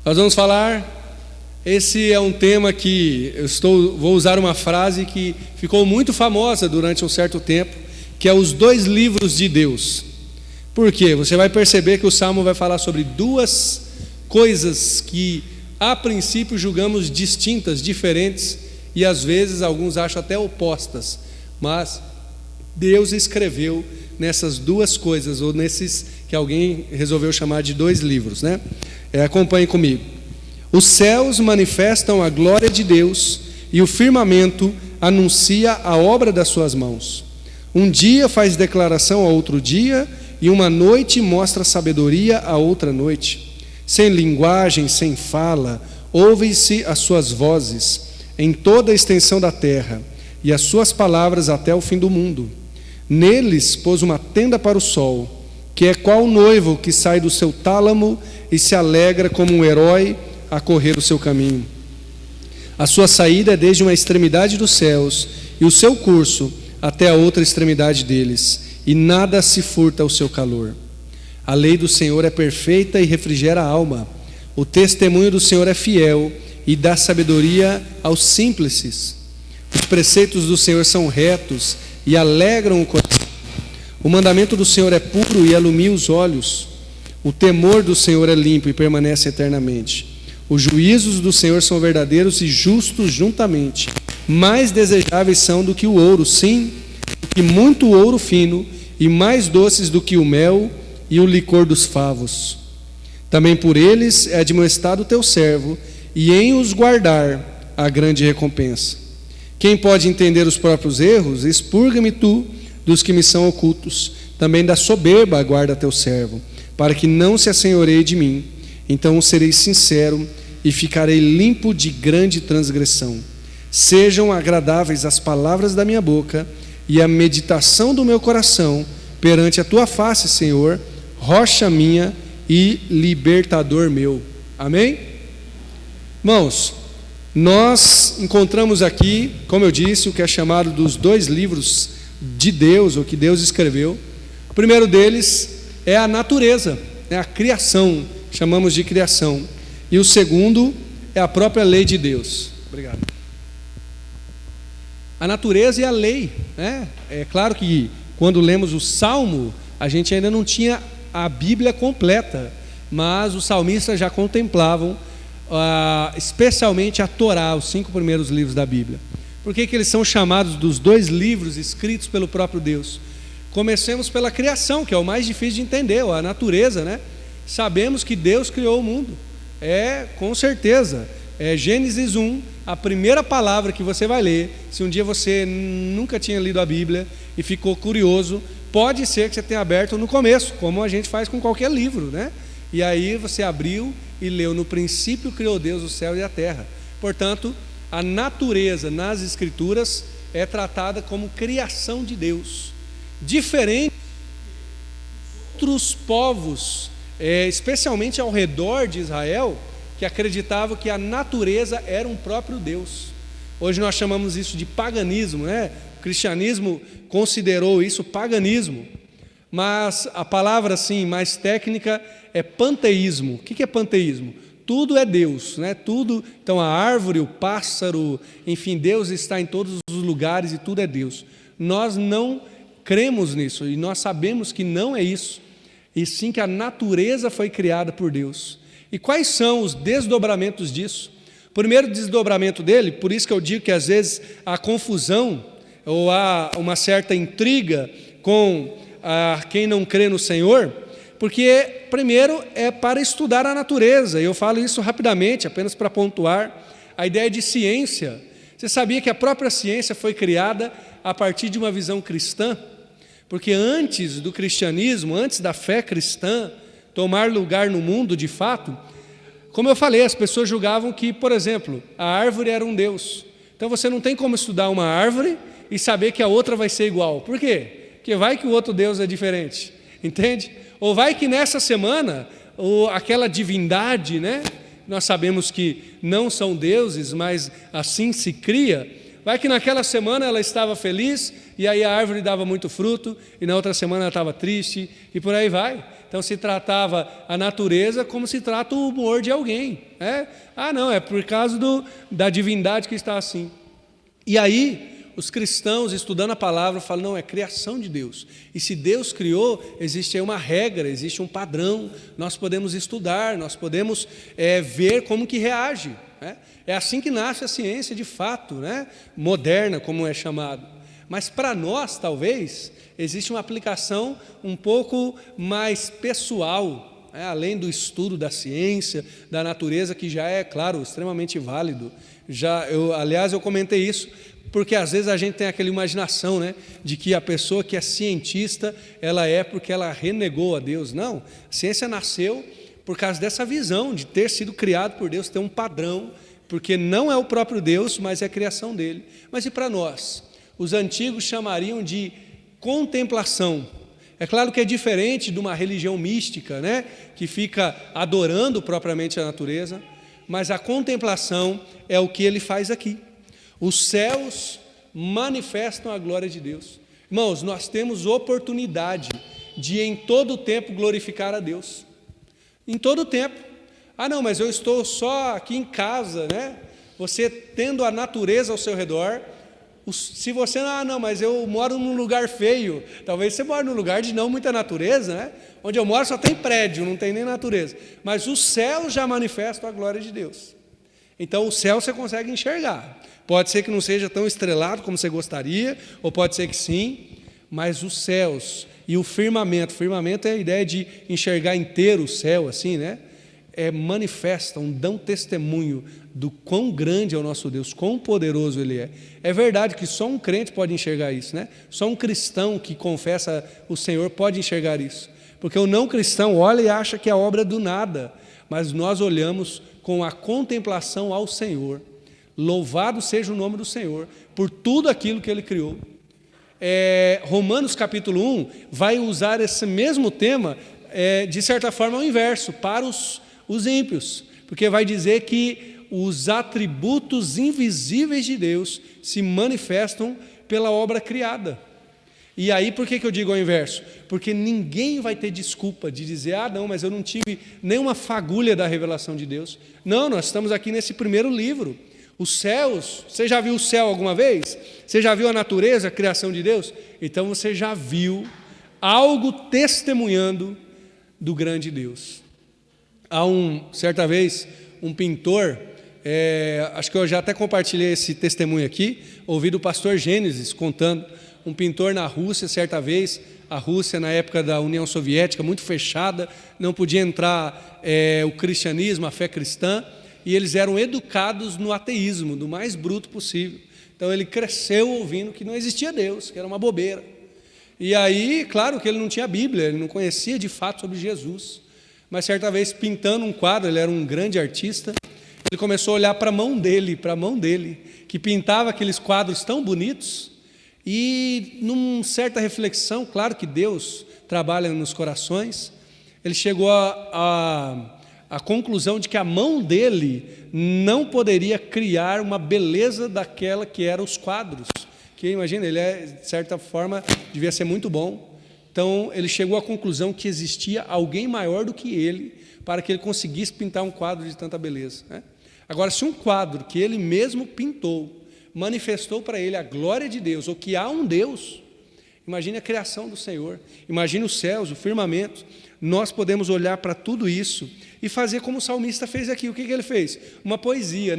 Nós vamos falar, esse é um tema que vou usar uma frase que ficou muito famosa durante um certo tempo, que é os dois livros de Deus. Por quê? Você vai perceber que o Salmo vai falar sobre duas coisas que a princípio julgamos distintas, diferentes, e às vezes alguns acham até opostas, mas Deus escreveu nessas duas coisas, ou nesses que alguém resolveu chamar de dois livros, né? Acompanhe comigo. Os céus manifestam a glória de Deus, e o firmamento anuncia a obra das suas mãos. Um dia faz declaração a outro dia, e uma noite mostra sabedoria a outra noite. Sem linguagem, sem fala, ouvem-se as suas vozes em toda a extensão da terra, e as suas palavras até o fim do mundo. Neles pôs uma tenda para o sol, que é qual noivo que sai do seu tálamo e se alegra como um herói a correr o seu caminho. A sua saída é desde uma extremidade dos céus, e o seu curso até a outra extremidade deles, e nada se furta ao seu calor. A lei do Senhor é perfeita e refrigera a alma. O testemunho do Senhor é fiel e dá sabedoria aos simples. Os preceitos do Senhor são retos e alegram o coração. O mandamento do Senhor é puro e alumia os olhos. O temor do Senhor é limpo e permanece eternamente. Os juízos do Senhor são verdadeiros e justos juntamente. Mais desejáveis são do que o ouro, sim, do que muito ouro fino, e mais doces do que o mel e o licor dos favos. Também por eles é admoestado o teu servo, e em os guardar a grande recompensa. Quem pode entender os próprios erros? Expurga-me tu dos que me são ocultos. Também da soberba aguarda teu servo, para que não se assenhoreie de mim. Então serei sincero e ficarei limpo de grande transgressão. Sejam agradáveis as palavras da minha boca e a meditação do meu coração perante a tua face, Senhor, rocha minha e libertador meu. Amém? Irmãos, nós encontramos aqui, como eu disse, o que é chamado dos dois livros de Deus, ou que Deus escreveu. O primeiro deles é a natureza, é a criação, chamamos de criação. E o segundo é a própria lei de Deus. Obrigado. A natureza e a lei, né? É claro que quando lemos o Salmo, a gente ainda não tinha a Bíblia completa, mas os salmistas já contemplavam especialmente a Torá, os 5 primeiros livros da Bíblia. Por que eles são chamados dos dois livros escritos pelo próprio Deus? Comecemos pela criação, que é o mais difícil de entender, a natureza, né? Sabemos que Deus criou o mundo, com certeza, Gênesis 1, a primeira palavra que você vai ler. Se um dia você nunca tinha lido a Bíblia e ficou curioso, pode ser que você tenha aberto no começo, como a gente faz com qualquer livro, né? E aí você abriu e leu: no princípio criou Deus o céu e a terra. Portanto, a natureza nas Escrituras é tratada como criação de Deus, diferente de outros povos, especialmente ao redor de Israel, que acreditavam que a natureza era um próprio Deus. Hoje nós chamamos isso de paganismo, né? O cristianismo considerou isso paganismo, mas a palavra assim mais técnica é panteísmo. O que é panteísmo? Tudo é Deus, né? Tudo, então a árvore, o pássaro, enfim, Deus está em todos os lugares e tudo é Deus. Nós não cremos nisso e nós sabemos que não é isso, e sim que a natureza foi criada por Deus. E quais são os desdobramentos disso? O primeiro desdobramento dele, por isso que eu digo que às vezes há confusão ou há uma certa intriga com quem não crê no Senhor, porque primeiro é para estudar a natureza. Eu falo isso rapidamente, apenas para pontuar a ideia de ciência. Você sabia que a própria ciência foi criada a partir de uma visão cristã? Porque antes do cristianismo, antes da fé cristã tomar lugar no mundo de fato, como eu falei, as pessoas julgavam que, por exemplo, a árvore era um Deus. Então você não tem como estudar uma árvore e saber que a outra vai ser igual. Por quê? Porque vai que o outro Deus é diferente, entende? Ou vai que nessa semana, aquela divindade, né? Nós sabemos que não são deuses, mas assim se cria. Vai que naquela semana ela estava feliz e aí a árvore dava muito fruto, e na outra semana ela estava triste, e por aí vai. Então se tratava a natureza como se trata o humor de alguém. Não, é por causa da divindade que está assim. E aí, os cristãos, estudando a palavra, falam, não, é criação de Deus. E se Deus criou, existe aí uma regra, existe um padrão, nós podemos estudar, nós podemos ver como que reage. É assim que nasce a ciência de fato, moderna, como é chamado. Mas para nós, talvez, existe uma aplicação um pouco mais pessoal, além do estudo da ciência, da natureza, que já é, claro, extremamente válido. Aliás, eu comentei isso, porque às vezes a gente tem aquela imaginação, de que a pessoa que é cientista, ela é porque ela renegou a Deus. Não, a ciência nasceu por causa dessa visão de ter sido criado por Deus, ter um padrão, porque não é o próprio Deus, mas é a criação dele. Mas e para nós? Os antigos chamariam de contemplação. É claro que é diferente de uma religião mística, que fica adorando propriamente a natureza, mas a contemplação é o que ele faz aqui. Os céus manifestam a glória de Deus. Irmãos, nós temos oportunidade de em todo o tempo glorificar a Deus. Em todo o tempo. Não, mas eu estou só aqui em casa, Você tendo a natureza ao seu redor. Se você, não, mas eu moro num lugar feio. Talvez você mora num lugar de não muita natureza, Onde eu moro só tem prédio, não tem nem natureza. Mas os céus já manifestam a glória de Deus. Então o céu você consegue enxergar. Pode ser que não seja tão estrelado como você gostaria, ou pode ser que sim, mas os céus e o firmamento é a ideia de enxergar inteiro o céu, assim, manifestam, dão testemunho do quão grande é o nosso Deus, quão poderoso Ele é. É verdade que só um crente pode enxergar isso, Só um cristão que confessa o Senhor pode enxergar isso, porque o não cristão olha e acha que é obra do nada, mas nós olhamos com a contemplação ao Senhor. Louvado seja o nome do Senhor por tudo aquilo que Ele criou. Romanos capítulo 1 vai usar esse mesmo tema, de certa forma ao inverso, para os ímpios, porque vai dizer que os atributos invisíveis de Deus se manifestam pela obra criada. E aí por que eu digo ao inverso? Porque ninguém vai ter desculpa de dizer, não, mas eu não tive nenhuma fagulha da revelação de Deus. Não, nós estamos aqui nesse primeiro livro. Os céus, você já viu o céu alguma vez? Você já viu a natureza, a criação de Deus? Então você já viu algo testemunhando do grande Deus. Certa vez, um pintor, acho que eu já até compartilhei esse testemunho aqui, ouvi do pastor Gênesis contando, um pintor na Rússia, certa vez, a Rússia na época da União Soviética, muito fechada, não podia entrar o cristianismo, a fé cristã, e eles eram educados no ateísmo, do mais bruto possível. Então ele cresceu ouvindo que não existia Deus, que era uma bobeira. E aí, claro que ele não tinha Bíblia, ele não conhecia de fato sobre Jesus. Mas certa vez, pintando um quadro, ele era um grande artista, ele começou a olhar para a mão dele, que pintava aqueles quadros tão bonitos, e numa certa reflexão, claro que Deus trabalha nos corações, ele chegou a conclusão de que a mão dele não poderia criar uma beleza daquela que eram os quadros, que imagina, ele de certa forma devia ser muito bom. Então ele chegou à conclusão que existia alguém maior do que ele para que ele conseguisse pintar um quadro de tanta beleza. Agora, se um quadro que ele mesmo pintou manifestou para ele a glória de Deus, ou que há um Deus, imagine a criação do Senhor, imagine os céus, o firmamento. Nós podemos olhar para tudo isso e fazer como o salmista fez aqui. O que ele fez? Uma poesia,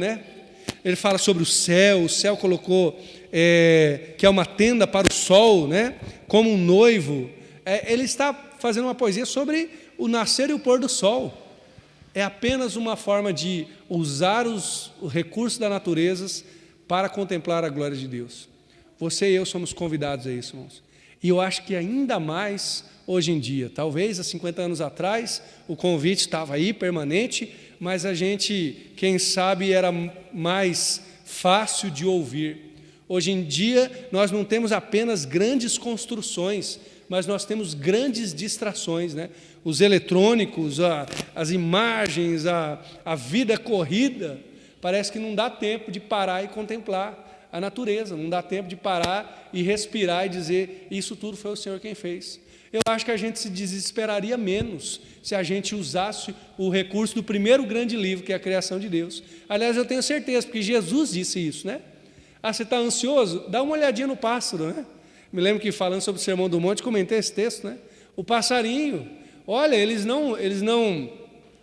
Ele fala sobre o céu colocou que é uma tenda para o sol, como um noivo. Ele está fazendo uma poesia sobre o nascer e o pôr do sol. É apenas uma forma de usar os recursos da natureza para contemplar a glória de Deus. Você e eu somos convidados a isso, irmãos. E eu acho que ainda mais hoje em dia. Talvez há 50 anos atrás o convite estava aí, permanente, mas a gente, quem sabe, era mais fácil de ouvir. Hoje em dia nós não temos apenas grandes construções, mas nós temos grandes distrações, Os eletrônicos, as imagens, a vida corrida, parece que não dá tempo de parar e contemplar a natureza, não dá tempo de parar e respirar e dizer, isso tudo foi o Senhor quem fez. eu acho que a gente se desesperaria menos se a gente usasse o recurso do primeiro grande livro, que é a criação de Deus. Aliás, eu tenho certeza, porque Jesus disse isso, né? Ah, você está ansioso? Dá uma olhadinha no pássaro, né? Me lembro que falando sobre o Sermão do Monte, comentei esse texto, né? O passarinho, olha, eles não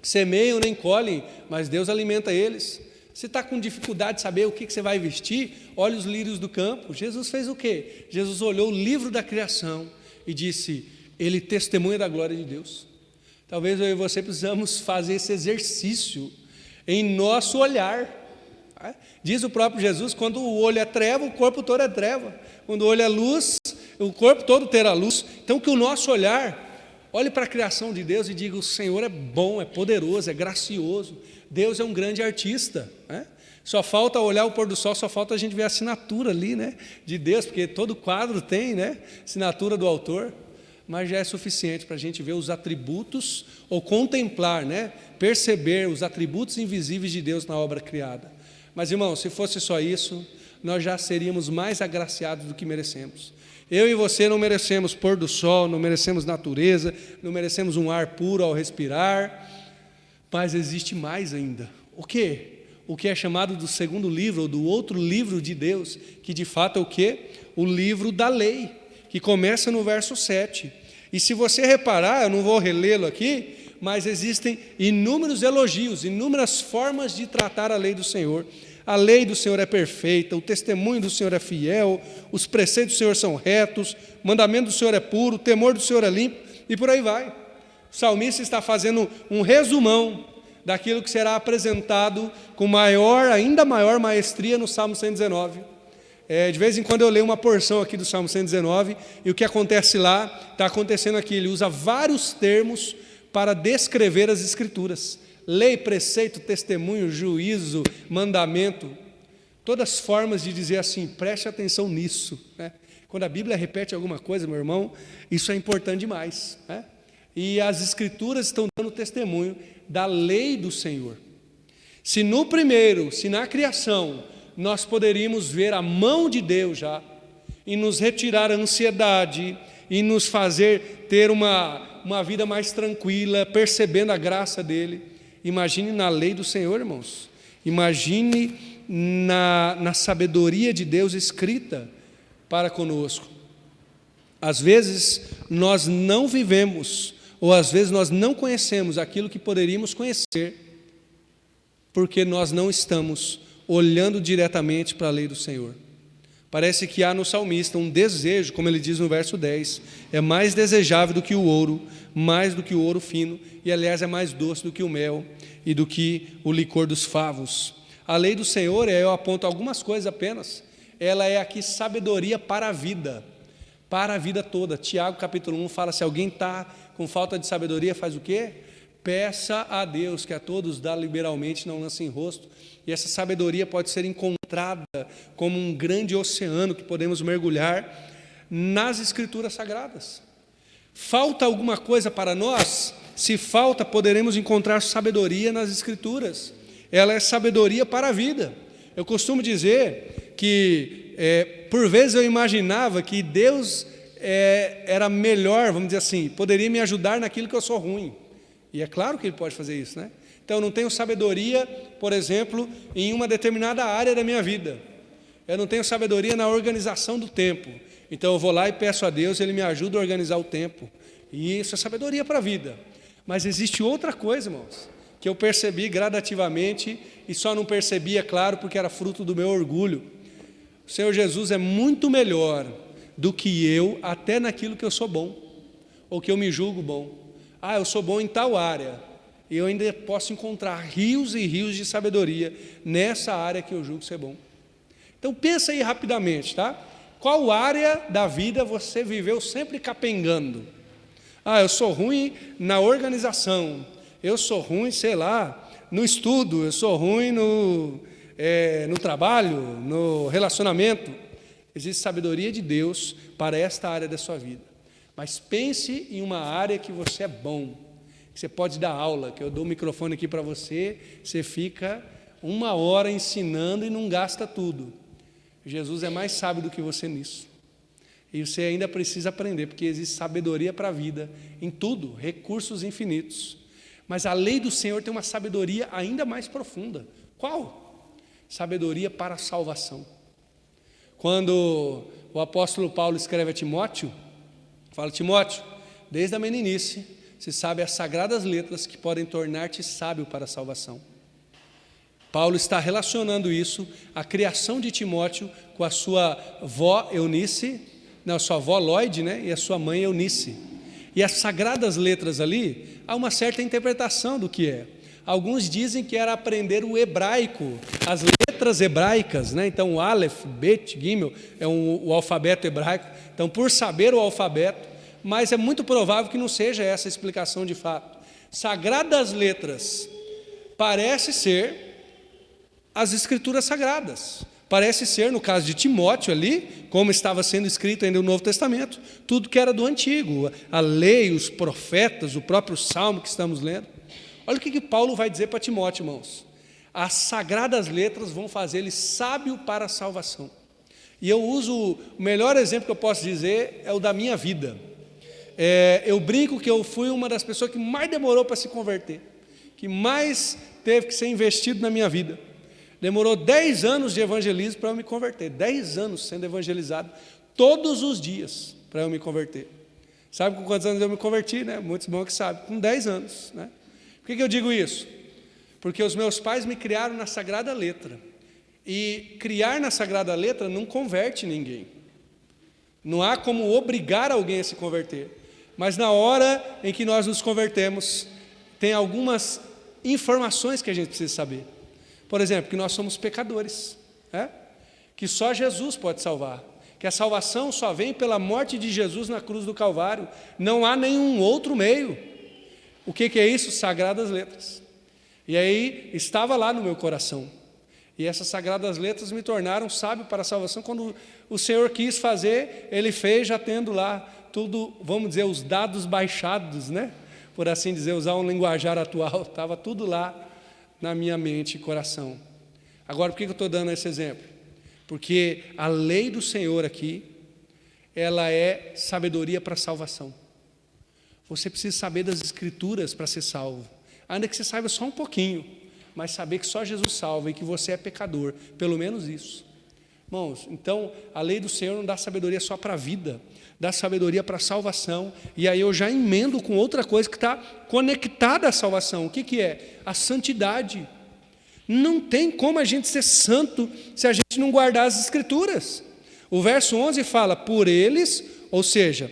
semeiam nem colhem, mas Deus alimenta eles. Você está com dificuldade de saber o que você vai vestir? Olha os lírios do campo. Jesus fez o quê? Jesus olhou o livro da criação e disse, ele testemunha da glória de Deus. Talvez eu e você precisamos fazer esse exercício em nosso olhar. Diz o próprio Jesus, quando o olho é treva, o corpo todo é treva. Quando o olho é luz, o corpo todo terá luz. Então que o nosso olhar olhe para a criação de Deus e diga, o Senhor é bom, é poderoso, é gracioso. Deus é um grande artista, né? Só falta olhar o pôr do sol, só falta a gente ver a assinatura ali, né, de Deus, porque todo quadro tem, né, assinatura do autor, mas já é suficiente para a gente ver os atributos, ou contemplar, né, perceber os atributos invisíveis de Deus na obra criada. Mas, irmão, se fosse só isso, nós já seríamos mais agraciados do que merecemos. Eu e você não merecemos pôr do sol, não merecemos natureza, não merecemos um ar puro ao respirar, mas existe mais ainda. O quê? O que é chamado do segundo livro, ou do outro livro de Deus, que de fato é o quê? O livro da lei, que começa no verso 7. E se você reparar, eu não vou relê-lo aqui, mas existem inúmeros elogios, inúmeras formas de tratar a lei do Senhor. A lei do Senhor é perfeita, o testemunho do Senhor é fiel, os preceitos do Senhor são retos, o mandamento do Senhor é puro, o temor do Senhor é limpo, e por aí vai. O salmista está fazendo um resumão daquilo que será apresentado com ainda maior maestria no Salmo 119. De vez em quando eu leio uma porção aqui do Salmo 119, e o que acontece lá, está acontecendo aqui, ele usa vários termos para descrever as Escrituras. Lei, preceito, testemunho, juízo, mandamento, todas formas de dizer assim, preste atenção nisso, né? Quando a Bíblia repete alguma coisa, meu irmão, isso é importante demais, né? E as Escrituras estão dando testemunho da lei do Senhor. Se na criação, nós poderíamos ver a mão de Deus já, e nos retirar a ansiedade, e nos fazer ter uma vida mais tranquila, percebendo a graça dEle, imagine na lei do Senhor, irmãos. Imagine na sabedoria de Deus escrita para conosco. Às vezes nós não vivemos, ou às vezes nós não conhecemos aquilo que poderíamos conhecer, porque nós não estamos olhando diretamente para a lei do Senhor. Parece que há no salmista um desejo, como ele diz no verso 10, é mais desejável do que o ouro, mais do que o ouro fino, e aliás é mais doce do que o mel e do que o licor dos favos. A lei do Senhor, eu aponto algumas coisas apenas, ela é aqui sabedoria para a vida toda. Tiago capítulo 1 fala, se alguém está com falta de sabedoria, faz o quê? Peça a Deus, que a todos dá liberalmente, não lança em rosto. E essa sabedoria pode ser encontrada como um grande oceano que podemos mergulhar nas Escrituras Sagradas. Falta alguma coisa para nós? Se falta, poderemos encontrar sabedoria nas Escrituras. Ela é sabedoria para a vida. Eu costumo dizer que, por vezes eu imaginava que Deus era melhor, vamos dizer assim, poderia me ajudar naquilo que eu sou ruim. E é claro que Ele pode fazer isso, né? Então eu não tenho sabedoria, por exemplo, em uma determinada área da minha vida. Eu não tenho sabedoria na organização do tempo. Então eu vou lá e peço a Deus, Ele me ajuda a organizar o tempo. E isso é sabedoria para a vida. Mas existe outra coisa, irmãos, que eu percebi gradativamente, e só não percebi, é claro, porque era fruto do meu orgulho. O Senhor Jesus é muito melhor do que eu, até naquilo que eu sou bom, ou que eu me julgo bom. Eu sou bom em tal área, e eu ainda posso encontrar rios e rios de sabedoria nessa área que eu julgo ser bom. Então pensa aí rapidamente, tá? Qual área da vida você viveu sempre capengando? Eu sou ruim na organização, eu sou ruim, sei lá, no estudo, eu sou ruim no trabalho, no relacionamento. Existe sabedoria de Deus para esta área da sua vida. Mas pense em uma área que você é bom, que você pode dar aula, que eu dou o microfone aqui para você, você fica 1 hora ensinando e não gasta tudo. Jesus é mais sábio do que você nisso. E você ainda precisa aprender, porque existe sabedoria para a vida, em tudo, recursos infinitos. Mas a lei do Senhor tem uma sabedoria ainda mais profunda. Qual? Sabedoria para a salvação. Quando o apóstolo Paulo escreve a Timóteo, fala: Timóteo, desde a meninice, você sabe as sagradas letras que podem tornar-te sábio para a salvação. Paulo está relacionando isso, a criação de Timóteo, com a sua avó Eunice, não, a sua avó Lloyd, né, e a sua mãe Eunice. E as sagradas letras ali, há uma certa interpretação do que é. Alguns dizem que era aprender o hebraico, as letras hebraicas, né? Então o Aleph, Bet, Gimel é o alfabeto hebraico. Então, por saber o alfabeto, mas é muito provável que não seja essa a explicação de fato. Sagradas letras parece ser as escrituras sagradas. Parece ser, no caso de Timóteo ali, como estava sendo escrito ainda no Novo Testamento, tudo que era do Antigo, a lei, os profetas, o próprio Salmo que estamos lendo. Olha o que Paulo vai dizer para Timóteo, irmãos. As sagradas letras vão fazer ele sábio para a salvação. E eu uso, o melhor exemplo que eu posso dizer é o da minha vida. Eu brinco que eu fui uma das pessoas que mais demorou para se converter, que mais teve que ser investido na minha vida. Demorou 10 anos de evangelismo para eu me converter. 10 anos sendo evangelizado todos os dias para eu me converter. Sabe com quantos anos eu me converti, né? Muitos irmãos que sabem, com 10 anos, né? Por que eu digo isso? Porque os meus pais me criaram na Sagrada Letra. E criar na Sagrada Letra não converte ninguém. Não há como obrigar alguém a se converter. Mas na hora em que nós nos convertemos, tem algumas informações que a gente precisa saber. Por exemplo, que nós somos pecadores, que só Jesus pode salvar, que a salvação só vem pela morte de Jesus na cruz do Calvário, não há nenhum outro meio. O que é isso? Sagradas letras. E aí estava lá no meu coração, e essas sagradas letras me tornaram sábio para a salvação. Quando o Senhor quis fazer, Ele fez já tendo lá tudo, vamos dizer, os dados baixados, né? Por assim dizer, usar um linguajar atual, estava tudo lá na minha mente e coração. Agora, por que eu estou dando esse exemplo? Porque a lei do Senhor aqui, ela é sabedoria para a salvação. Você precisa saber das Escrituras para ser salvo, ainda que você saiba só um pouquinho, mas saber que só Jesus salva e que você é pecador, pelo menos isso. Irmãos, então a lei do Senhor não dá sabedoria só para a vida, dá sabedoria para a salvação. E aí eu já emendo com outra coisa que está conectada à salvação. O que é? A santidade. Não tem como a gente ser santo se a gente não guardar as Escrituras. O verso 11 fala: por eles, ou seja,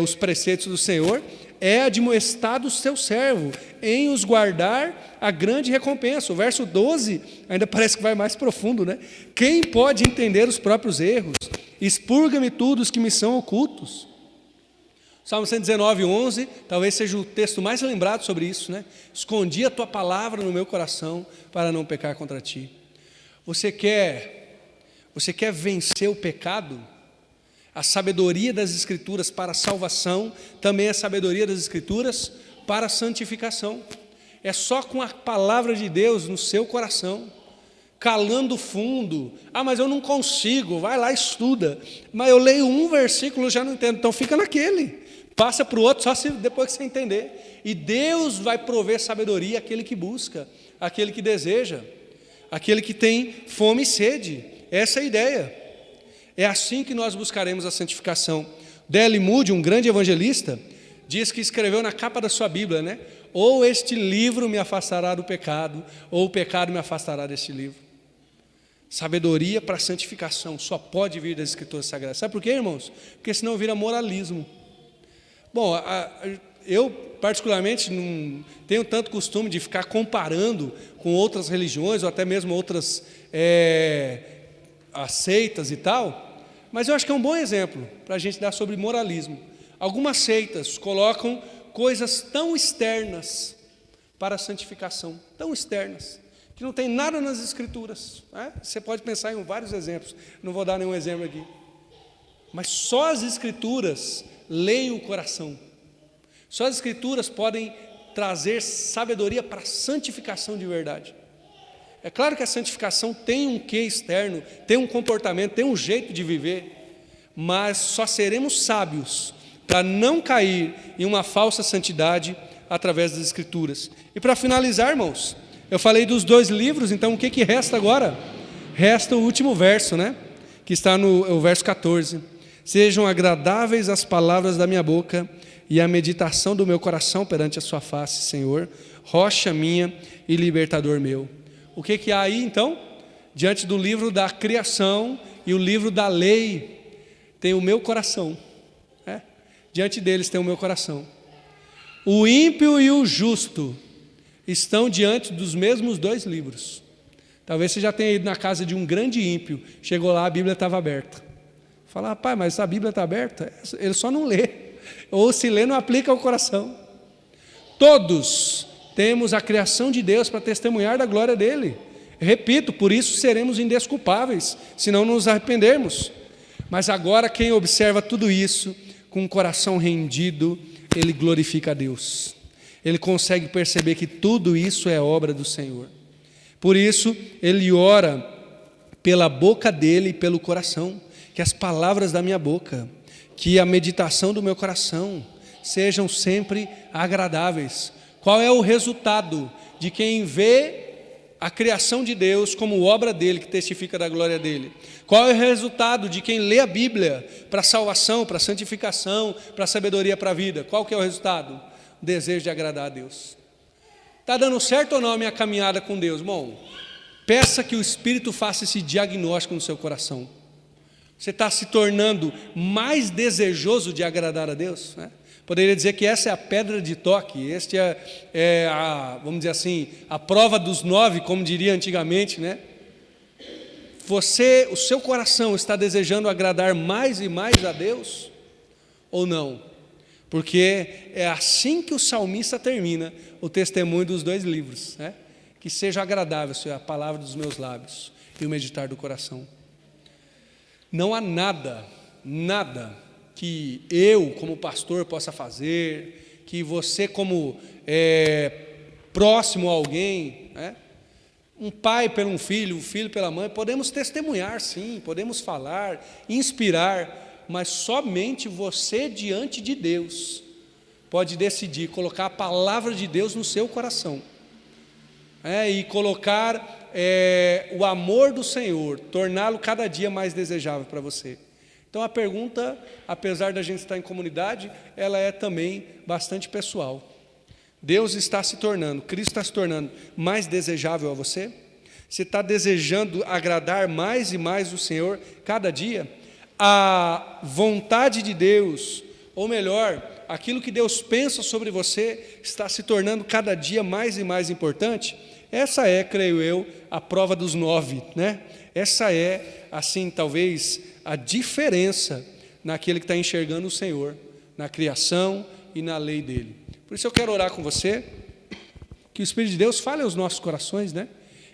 os preceitos do Senhor, é admoestado o seu servo em os guardar a grande recompensa. O verso 12 ainda parece que vai mais profundo, né? Quem pode entender os próprios erros? Expurga-me tudo os que me são ocultos. Salmo 119, 11, talvez seja o texto mais lembrado sobre isso, né? Escondi a tua palavra no meu coração para não pecar contra ti. Você quer vencer o pecado? A sabedoria das Escrituras para a salvação também é a sabedoria das Escrituras para a santificação. É só com a palavra de Deus no seu coração, calando fundo. Mas eu não consigo, vai lá, estuda. Mas eu leio um versículo e já não entendo, então fica naquele. Passa para o outro só depois que você entender. E Deus vai prover sabedoria àquele que busca, àquele que deseja, àquele que tem fome e sede. Essa é a ideia. É assim que nós buscaremos a santificação. D.L. Moody, um grande evangelista, diz que escreveu na capa da sua Bíblia, né? Ou este livro me afastará do pecado, ou o pecado me afastará deste livro. Sabedoria para a santificação só pode vir das Escrituras Sagradas. Sabe por quê, irmãos? Porque senão vira moralismo. Bom, eu particularmente não tenho tanto costume de ficar comparando com outras religiões, ou até mesmo outras seitas e tal, mas eu acho que é um bom exemplo para a gente dar sobre moralismo. Algumas seitas colocam coisas tão externas para a santificação, tão externas, que não tem nada nas Escrituras, né? Você pode pensar em vários exemplos, não vou dar nenhum exemplo aqui, mas só as Escrituras leem o coração, só as Escrituras podem trazer sabedoria para a santificação de verdade. É claro que a santificação tem um quê externo, tem um comportamento, tem um jeito de viver, mas só seremos sábios para não cair em uma falsa santidade através das Escrituras. E para finalizar, irmãos, eu falei dos 2 livros, então o que resta agora? Resta o último verso, né? Que está no verso 14. Sejam agradáveis as palavras da minha boca e a meditação do meu coração perante a sua face, Senhor, rocha minha e libertador meu. O que há aí, então? Diante do livro da criação e o livro da lei, tem o meu coração. Diante deles tem o meu coração. O ímpio e o justo estão diante dos mesmos 2 livros. Talvez você já tenha ido na casa de um grande ímpio, chegou lá, a Bíblia estava aberta. Fala, pai, mas a Bíblia está aberta? Ele só não lê, ou se lê não aplica ao coração. Todos temos a criação de Deus para testemunhar da glória dele. Repito, por isso seremos indesculpáveis, se não nos arrependermos. Mas agora quem observa tudo isso, com o coração rendido, ele glorifica a Deus. Ele consegue perceber que tudo isso é obra do Senhor. Por isso, ele ora pela boca dele e pelo coração, que as palavras da minha boca, que a meditação do meu coração sejam sempre agradáveis. Qual é o resultado de quem vê a criação de Deus como obra dele, que testifica da glória dele? Qual é o resultado de quem lê a Bíblia para salvação, para santificação, para sabedoria, para a vida? Qual que é o resultado? O desejo de agradar a Deus. Está dando certo ou não a minha caminhada com Deus? Bom, peça que o Espírito faça esse diagnóstico no seu coração. Você está se tornando mais desejoso de agradar a Deus, né? Poderia dizer que essa é a pedra de toque, este é vamos dizer assim, a prova dos 9, como diria antigamente, né? O seu coração está desejando agradar mais e mais a Deus ou não? Porque é assim que o salmista termina o testemunho dos 2 livros, né? Que seja agradável, Senhor, a palavra dos meus lábios e o meditar do coração. Não há nada que eu, como pastor, possa fazer, que você, como próximo a alguém, né? Um pai pelo um filho pela mãe, podemos testemunhar, sim, podemos falar, inspirar, mas somente você diante de Deus pode decidir colocar a palavra de Deus no seu coração, e colocar o amor do Senhor, torná-lo cada dia mais desejável para você. Então a pergunta, apesar da gente estar em comunidade, ela é também bastante pessoal. Deus está se tornando, Cristo está se tornando mais desejável a você? Você está desejando agradar mais e mais o Senhor cada dia? A vontade de Deus, ou melhor, aquilo que Deus pensa sobre você, está se tornando cada dia mais e mais importante? Essa é, creio eu, a prova dos 9, né? Essa é, assim, talvez a diferença naquele que está enxergando o Senhor, na criação e na lei dele. Por isso eu quero orar com você, que o Espírito de Deus fale aos nossos corações, né?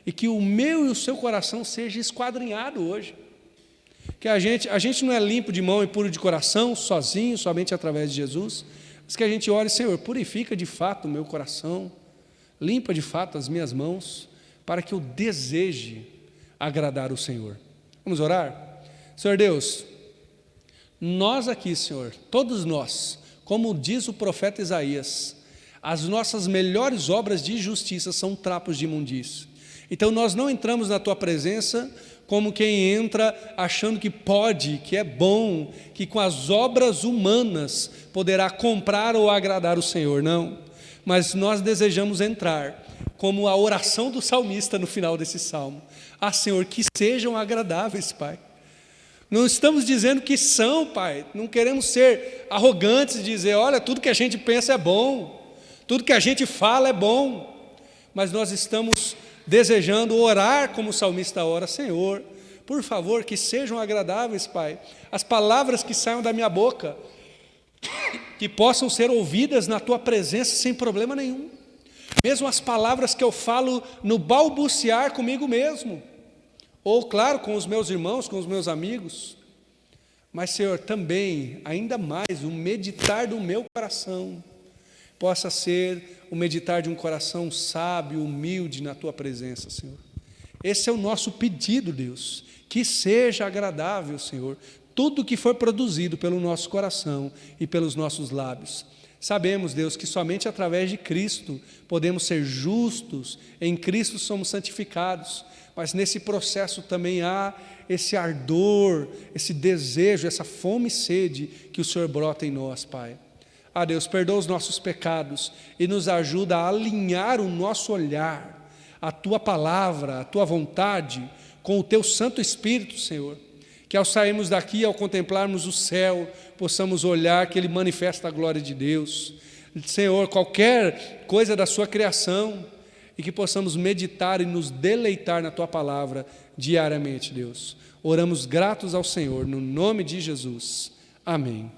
E que o meu e o seu coração seja esquadrinhado hoje. Que a gente não é limpo de mão e puro de coração, sozinho, somente através de Jesus, mas que a gente ore, Senhor, purifica de fato o meu coração, limpa de fato as minhas mãos, para que eu deseje agradar o Senhor. Vamos orar? Senhor Deus, nós aqui, Senhor, todos nós, como diz o profeta Isaías, as nossas melhores obras de justiça são trapos de imundícia. Então nós não entramos na Tua presença como quem entra achando que pode, que é bom, que com as obras humanas poderá comprar ou agradar o Senhor, não. Mas nós desejamos entrar como a oração do salmista no final desse salmo. Ah, Senhor, que sejam agradáveis, Pai. Não estamos dizendo que são, Pai. Não queremos ser arrogantes e dizer, olha, tudo que a gente pensa é bom, tudo que a gente fala é bom. Mas nós estamos desejando orar como o salmista ora, Senhor, por favor, que sejam agradáveis, Pai, as palavras que saiam da minha boca, que possam ser ouvidas na Tua presença sem problema nenhum. Mesmo as palavras que eu falo no balbuciar comigo mesmo, ou claro, com os meus irmãos, com os meus amigos, mas Senhor, também, ainda mais, o meditar do meu coração, possa ser o meditar de um coração sábio, humilde na Tua presença, Senhor. Esse é o nosso pedido, Deus, que seja agradável, Senhor, tudo que for produzido pelo nosso coração e pelos nossos lábios. Sabemos, Deus, que somente através de Cristo podemos ser justos, em Cristo somos santificados, mas nesse processo também há esse ardor, esse desejo, essa fome e sede que o Senhor brota em nós, Pai. Deus, perdoa os nossos pecados e nos ajuda a alinhar o nosso olhar, a Tua palavra, a Tua vontade, com o Teu Santo Espírito, Senhor. Que ao sairmos daqui, ao contemplarmos o céu, possamos olhar que Ele manifesta a glória de Deus. Senhor, qualquer coisa da Sua criação, e que possamos meditar e nos deleitar na Tua palavra diariamente, Deus. Oramos gratos ao Senhor, no nome de Jesus. Amém.